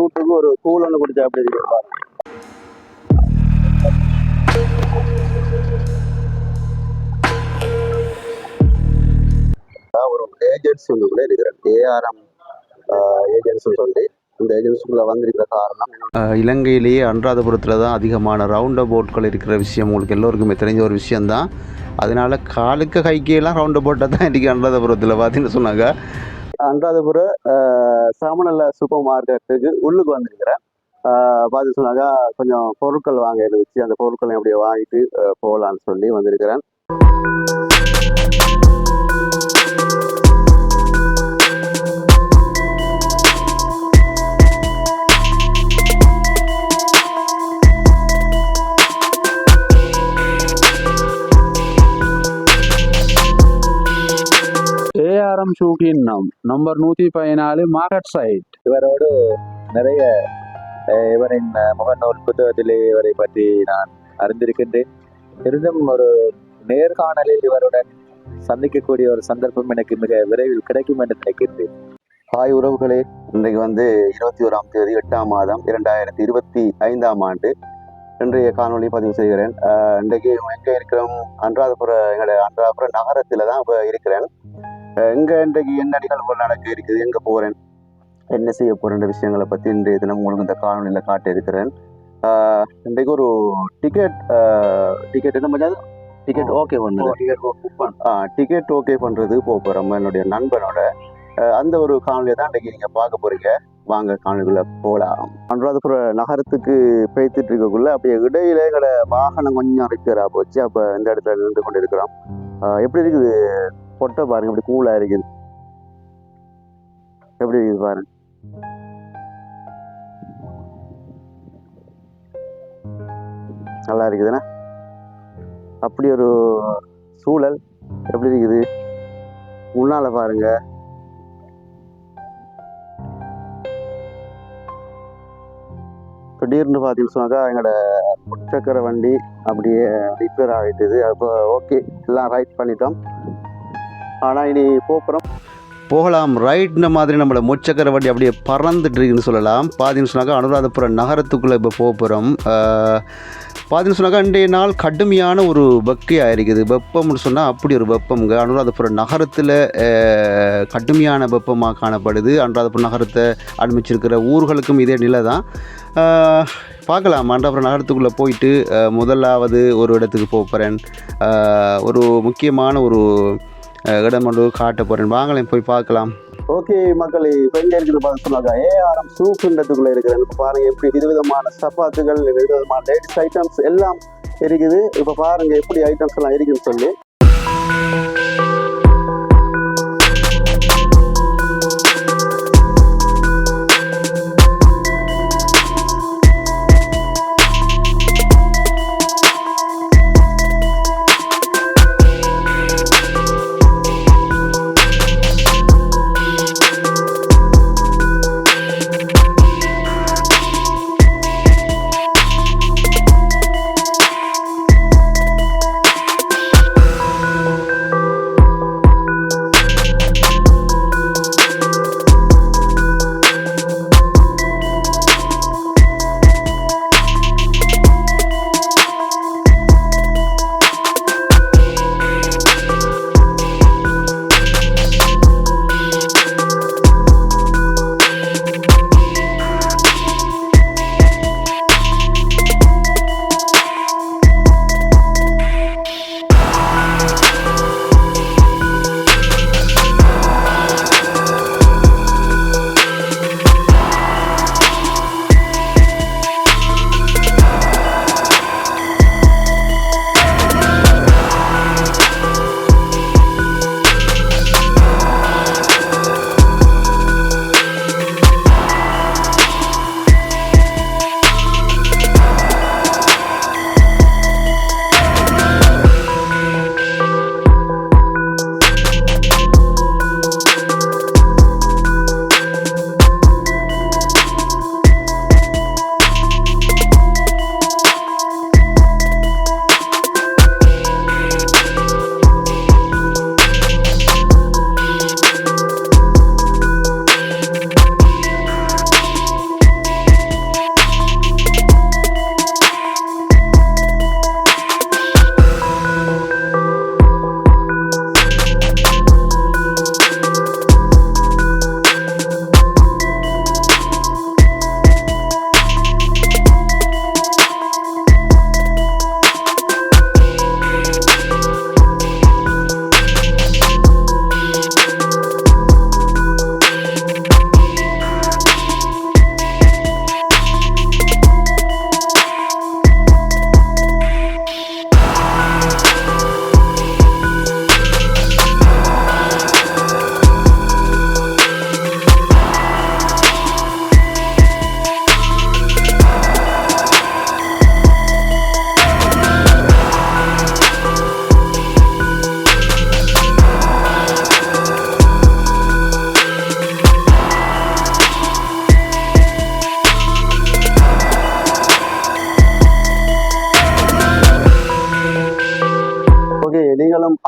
சூட்டுக்கு ஒரு கூல் ஒன்று குடிச்சா அப்படி இருக்கு. ஒரு ஏஜென்சி வந்து கூட இருக்கிறேன், ஏஆர்எம் ஏஜென்சி சொல்லி. இந்த ஏஜென்சிக்குள்ள வந்திருக்கிற காரணம் இலங்கையிலேயே அனுராதபுரத்தில் தான் அதிகமான ரவுண்ட் போட்கள் இருக்கிற விஷயம் உங்களுக்கு எல்லோருக்குமே தெரிஞ்ச ஒரு விஷயந்தான். அதனால காலுக்கு கைக்கெல்லாம் ரவுண்ட் போட்டை தான் இன்றைக்கி அனுராதபுரத்தில் பார்த்தீங்கன்னு சொன்னாங்க. அனுராதபுர சாமநல்ல சூப்பர் மார்க்கெட்டுக்கு உள்ளுக்கு வந்திருக்கிறேன். பார்த்து சொன்னாக்கா கொஞ்சம் பொருட்கள் வாங்க இருந்துச்சு, அந்த பொருட்களை அப்படியே வாங்கிட்டு போகலான்னு சொல்லி வந்திருக்கிறேன். ஏஆர்எம் ஷூட்டின் நம்பர் 114 மார்க்கெட் சைட். இவரோடு நிறைய இவரின் முகநூல் புத்தகத்திலே இவரை பற்றி நான் அறிந்திருக்கின்றேன். இருந்தும் ஒரு நேர்காணலில் இவருடன் சந்திக்கக்கூடிய ஒரு சந்தர்ப்பம் எனக்கு மிக விரைவில் கிடைக்கும் என்று நினைக்கின்றேன். ஹாய் உறவுகளே, இன்றைக்கு வந்து 21ஆம் தேதி 8ஆம் மாதம் 2025ஆம் ஆண்டு இன்றைய காணொலி பதிவு செய்கிறேன். இன்றைக்கு எங்கே இருக்கிறோம்? எங்களுடைய அனுராதபுர நகரத்தில் தான் இப்போ இருக்கிறேன். எங்கே இன்றைக்கு என்ன நிகழ்வுகள் நடக்க இருக்குது, எங்கே போகிறேன், என்ன செய்ய போகிற விஷயங்களை பற்றி இன்றைய தினம் உங்களுக்கு இந்த காணொலியில் காட்ட இருக்கிறேன். இன்றைக்கு ஒரு டிக்கெட் என்ன பண்ணாது டிக்கெட் ஓகே பண்ணுறது டிக்கெட் ஓகே பண்ணுறது போகிறோம் என்னுடைய நண்பனோட. அந்த ஒரு காணொலியை தான் இன்றைக்கி நீங்கள் பார்க்க போகிறீங்க. வாங்க காணொலிக்குள்ளே போகலாம். அனுராதபுர நகரத்துக்கு பேய்த்துட்டு இருக்கக்குள்ள அப்படியே இடையில எங்களோட வாகனம் கொஞ்சம் ரிப்பேராக போச்சு. அப்போ இந்த இடத்துல நின்று கொண்டு இருக்கிறோம். எப்படி இருக்குது பொட்டை பாருங்க, இப்படி கூலாக இருக்குது. எப்படி இருக்குது பாருங்க. நல்லா இருக்குதுண்ணா. அப்படி ஒரு சூழல் எப்படி இருக்குது முன்னால பாருங்க. திடீர்னு பார்த்தீங்கன்னு சொன்னாக்கா எங்களோட முச்சக்கர வண்டி அப்படியே ரிப்பேர் ஆகிட்டுது. அப்போ ஓகே, எல்லாம் ரைட் பண்ணிட்டோம். ஆனால் இனி போகலாம் ரைட்ன மாதிரி நம்மளோட முச்சக்கர வண்டி அப்படியே பறந்துட்டுருக்குன்னு சொல்லலாம். பார்த்தீங்கன்னு சொன்னாக்கா அனுராதபுர நகரத்துக்குள்ளே இப்போ போகிறோம். பார்த்தீங்கன்னு சொன்னாக்கா இன்றைய நாள் கடுமையான ஒரு வெக்கையாக இருக்குது. வெப்பம்னு சொன்னால் அப்படி ஒரு வெப்பம்ங்க. அனுராதபுர நகரத்தில் கடுமையான வெப்பமாக காணப்படுது. அனுராதபுர நகரத்தை அனுமதிச்சிருக்கிற ஊர்களுக்கும் இதே நிலை தான். பார்க்கலாம். அனுராதபுர நகரத்துக்குள்ளே போயிட்டு முதலாவது ஒரு இடத்துக்கு போகிறேன். ஒரு முக்கியமான ஒரு இடம் ஒன்று காட்ட போகிறேன். வாங்கலாம் போய் பார்க்கலாம். ஓகே மக்களே, இப்போ எங்கே இருக்குது பார்த்து சொன்னாங்க ஏஆர்எம் ஷூக்குன்றதுக்குள்ளே இருக்கிறேன். இப்போ பாருங்கள் எப்படி விதவிதமான சப்பாத்துகள், விதவிதமான லேடிஸ் ஐட்டம்ஸ் எல்லாம் இருக்குது. இப்போ பாருங்கள் எப்படி ஐட்டம்ஸ் எல்லாம் இருக்குதுன்னு சொல்லி.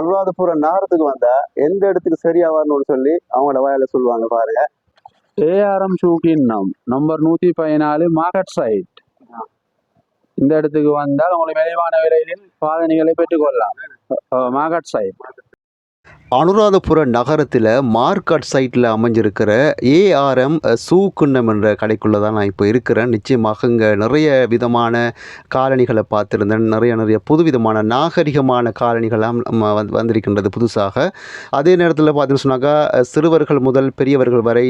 அனுராதபுரம் நகரத்துக்கு வந்தா எந்த இடத்துக்கு சரியா வரணும்னு சொல்லி அவங்களோட வாயில சொல்லுவாங்க பாருங்க. ஏஆர்எம் ஷூகின்னம் நம்பர் 114 மார்க்கெட் சைட். இந்த இடத்துக்கு வந்தால் உங்களுக்கு விரைவான விலையில் பாதணிகளை பெற்றுக்கொள்ளலாம். Market side. அனுராதபுர நகரத்தில் மார்க்கெட் சைட்டில் அமைஞ்சிருக்கிற ஏஆர்எம் சூக்குன்னம் என்ற கடைக்குள்ளே தான் நான் இப்போ இருக்கிறேன். நிச்சயமாக இங்கே நிறைய விதமான காலணிகளை பார்த்துருந்தேன். நிறைய புதுவிதமான நாகரிகமான காலணிகளாம் வந்திருக்கின்றது புதுசாக. அதே நேரத்தில் பார்த்தீங்கன்னு சொன்னாக்கா சிறுவர்கள் முதல் பெரியவர்கள் வரை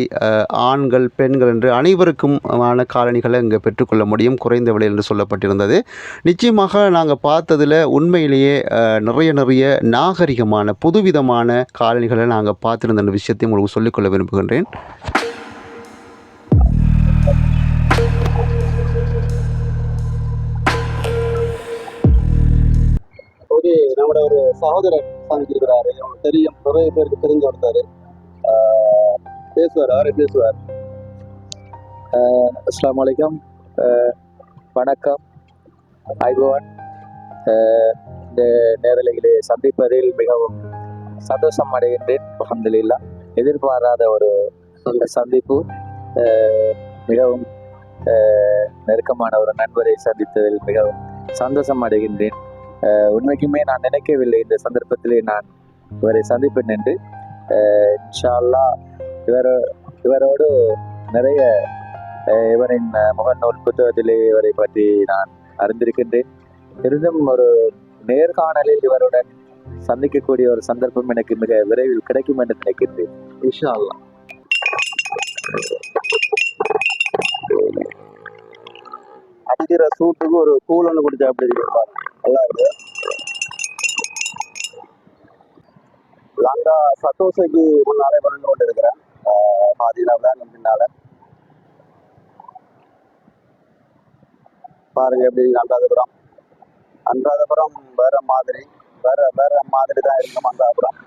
ஆண்கள் பெண்கள் என்று அனைவருக்குமான காலணிகளை இங்கே பெற்றுக்கொள்ள முடியும் குறைந்த விலையில் என்று சொல்லப்பட்டிருந்தது. நிச்சயமாக நாங்கள் பார்த்ததில் உண்மையிலேயே நிறைய நாகரிகமான புதுவிதமான காலணிகளை நாங்கள் பார்த்துருந்த அந்த விஷயத்தையும் உங்களுக்கு சொல்லிக்கொள்ள விரும்புகின்றேன். நம்மளோட ஒரு சகோதரர் சந்திச்சிருக்கிறாரு. அவங்களுக்கு தெரியும், நிறைய பேருக்கு தெரிஞ்ச ஒருத்தர் பேசுவார். அவரே பேசுவார். அஸ்ஸலாமு அலைக்கும். வணக்கம். ஐபோன் இந்த நேரலையிலே சந்திப்பதில் மிகவும் சந்தோஷம் அடைகின்றேன். அல்ஹம்துலில்லாஹ். எதிர்பாராத ஒரு சந்திப்பு. மிகவும் நெருக்கமான ஒரு நண்பரை சந்தித்ததில் மிகவும் சந்தோஷம் அடைகின்றேன். உண்மைக்குமே நான் நினைக்கவில்லை இந்த சந்தர்ப்பத்திலே நான் இவரை சந்திப்பேன் என்று. இன்ஷா அல்லாஹ் இவரோடு நிறைய இவரின் முகநூல் புத்தகத்திலே இவரை பற்றி நான் அறிந்திருக்கின்றேன். இருந்தும் ஒரு நேர்காணலில் இவருடன் சந்திக்கக்கூடிய ஒரு சந்தர்ப்பம் எனக்கு மிக விரைவில் கிடைக்கும் என்று நினைக்கின்றேன். இன்ஷா அல்லாஹ். அடிக்கிற சூட்டுக்கு ஒரு கூல் ஒன்று குடிச்சா அப்படி இருக்கு. நல்லா இருக்கு. லங்கா சத்தோசைக்கு முன்னாலே வந்து கொண்டு இருக்கிறேன். பாத்தீங்கன்னா பின்னால பாருங்க எப்படி அனுராதபுரம் வேற மாதிரி தான் இருக்கும். அனுராதபுரம்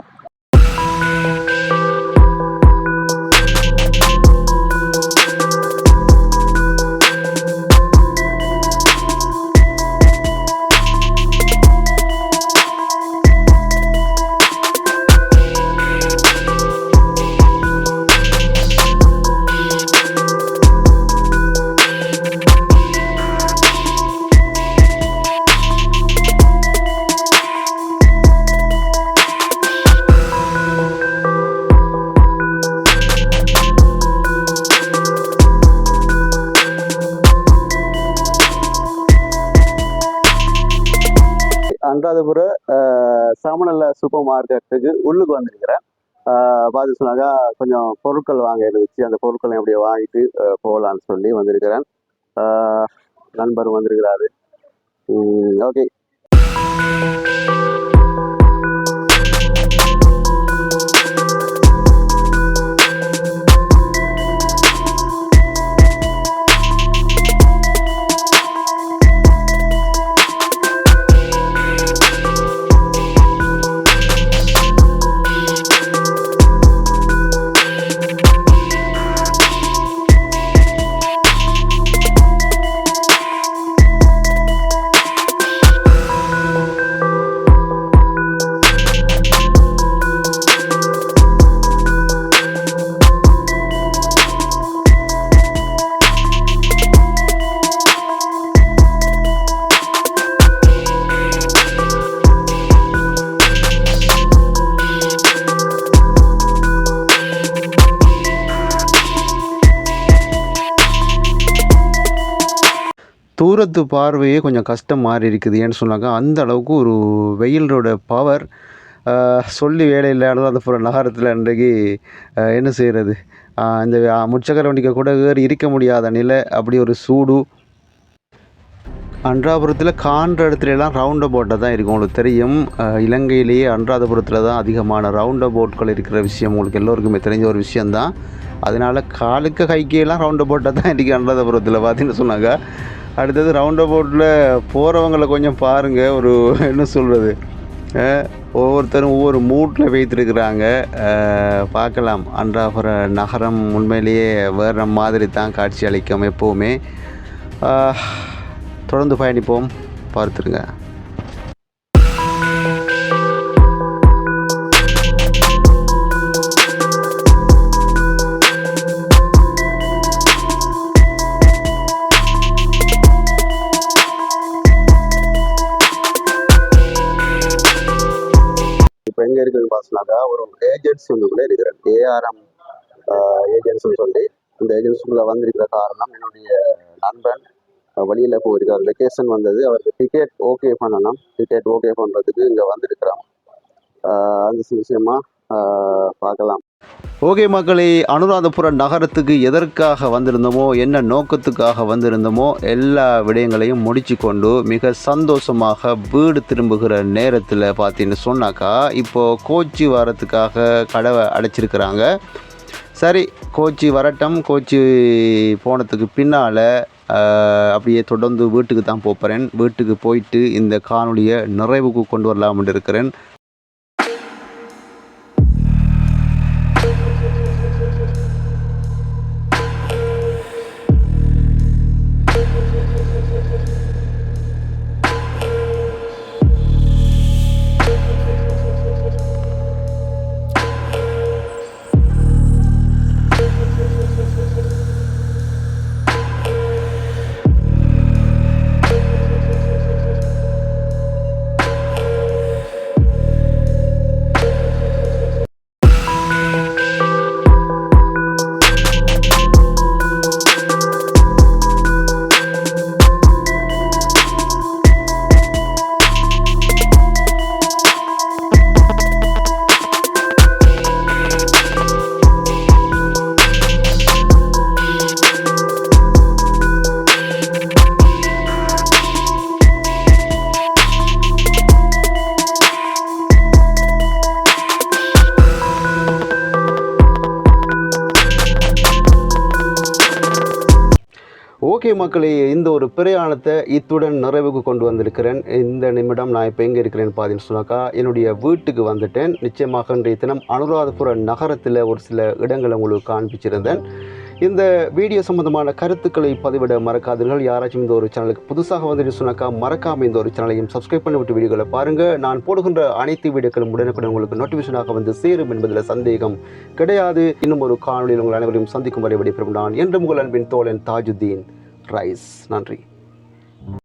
அனுராதபுர சாமநல்ல சூப்பர் மார்க்கெட்டுக்கு உள்ளுக்கு வந்திருக்கிறேன். பார்த்து சொன்னாக்கா கொஞ்சம் பொருட்கள் வாங்க இருந்துச்சு. அந்த பொருட்களை அப்படியே வாங்கிட்டு போகலான்னு சொல்லி வந்திருக்கிறேன். நண்பர் வந்திருக்கிறாரு. ஓகே. தூரத்து பார்வையே கொஞ்சம் கஷ்டம் மாறி இருக்குது. ஏன்னு சொன்னாக்கா அந்த அளவுக்கு ஒரு வெயிலோட பவர் சொல்லி வேலை இல்லாத அந்த புற நகரத்தில் இன்றைக்கு என்ன செய்கிறது, இந்த முச்சக்கர வண்டிக்கு கூட ஏறி இருக்க முடியாத நிலை. அப்படி ஒரு சூடு. அனுராதபுரத்தில் காண்ற இடத்துலலாம் ரவுண்ட் போட்டாக தான் இருக்கும். உங்களுக்கு தெரியும், இலங்கையிலேயே அனுராதபுரத்தில் தான் அதிகமான ரவுண்ட் போட்கள் இருக்கிற விஷயம் உங்களுக்கு எல்லோருக்குமே தெரிஞ்ச ஒரு விஷயந்தான். அதனால் காலுக்கு கைக்கெல்லாம் ரவுண்ட் போட்டாக தான் இன்றைக்கி அனுராதபுரத்தில் பார்த்தீங்கன்னு சொன்னாங்க. அடுத்தது ரவுண்ட் போட்டில் போகிறவங்களை கொஞ்சம் பாருங்கள். ஒரு என்ன சொல்கிறது, ஒவ்வொருத்தரும் ஒவ்வொரு மூட்டில் வைத்திருக்கிறாங்க. பார்க்கலாம், அனுராதபுர நகரம் உண்மையிலேயே வேறு மாதிரி தான் காட்சி அளிக்கும் எப்போவுமே. தொடர்ந்து பயணிப்போம், பார்த்துருங்க. பார்த்தீங்கன்னாக்கா ஒரு ஏஜென்சி ஒன்றுக்குள்ளே இருக்கிறேன். ஏஆர்எம் ஏஜென்சின்னு சொல்லி இந்த ஏஜென்சிக்குள்ளே வந்திருக்கிற காரணம் என்னுடைய நண்பன் வழியில் போயிருக்கார். வெக்கேஷன் வந்தது, அவருக்கு டிக்கெட் ஓகே பண்ணணும். டிக்கெட் ஓகே பண்ணுறதுக்கு இங்கே வந்திருக்கிறோம். அந்த விஷயமா பார்க்கலாம். ஓகே மக்களே, அனுராதபுரம் நகரத்துக்கு எதற்காக வந்திருந்தோமோ, என்ன நோக்கத்துக்காக வந்திருந்தோமோ எல்லா விடயங்களையும் முடிச்சு கொண்டு மிக சந்தோஷமாக வீடு திரும்புகிற நேரத்தில் பார்த்தீங்கன்னு சொன்னாக்கா, இப்போது கோச்சி வரத்துக்காக கடவை அடைச்சிருக்கிறாங்க. சரி, கோச்சி வரட்டும். கோச்சி போனதுக்கு பின்னால் அப்படியே தொடர்ந்து வீட்டுக்கு தான் போகிறேன். வீட்டுக்கு போயிட்டு இந்த காணொலியை நிறைவுக்கு கொண்டு வரலாம்னு இருக்கிறேன். ஓகே மக்களே, இந்த ஒரு பிரயாணத்தை இத்துடன் நிறைவுக்கு கொண்டு வந்திருக்கிறேன். இந்த நிமிடம் நான் இப்போ எங்கே இருக்கிறேன்னு பார்த்தீங்கன்னு சொன்னாக்கா, என்னுடைய வீட்டுக்கு வந்துட்டேன். நிச்சயமாக இன்றைய தினம் அனுராதபுரம் நகரத்தில் ஒரு சில இடங்களை உங்களுக்கு காண்பிச்சிருந்தேன். இந்த வீடியோ சம்பந்தமான கருத்துக்களை பதிவிட மறக்காதீர்கள். யாராச்சும் இந்த ஒரு சேனலுக்கு புதுசாக வந்துட்டு சொன்னாக்கா மறக்காமல் இந்த ஒரு சேனலையும் சப்ஸ்கிரைப் பண்ணி விட்டு வீடியோக்களை பாருங்கள். நான் போடுகின்ற அனைத்து வீடியோக்களும் உடனுக்குடன் உங்களுக்கு நோட்டிஃபிகேஷனாக வந்து சேரும் என்பதில் சந்தேகம் கிடையாது. இன்னும் ஒரு காணொலியில் உங்கள் அனைவரையும் சந்திக்கும் வரை விடைபெறும் நான் என்று உங்கள் அன்பின் தோழன் தாஜுதீன் ரைஸ். நன்றி.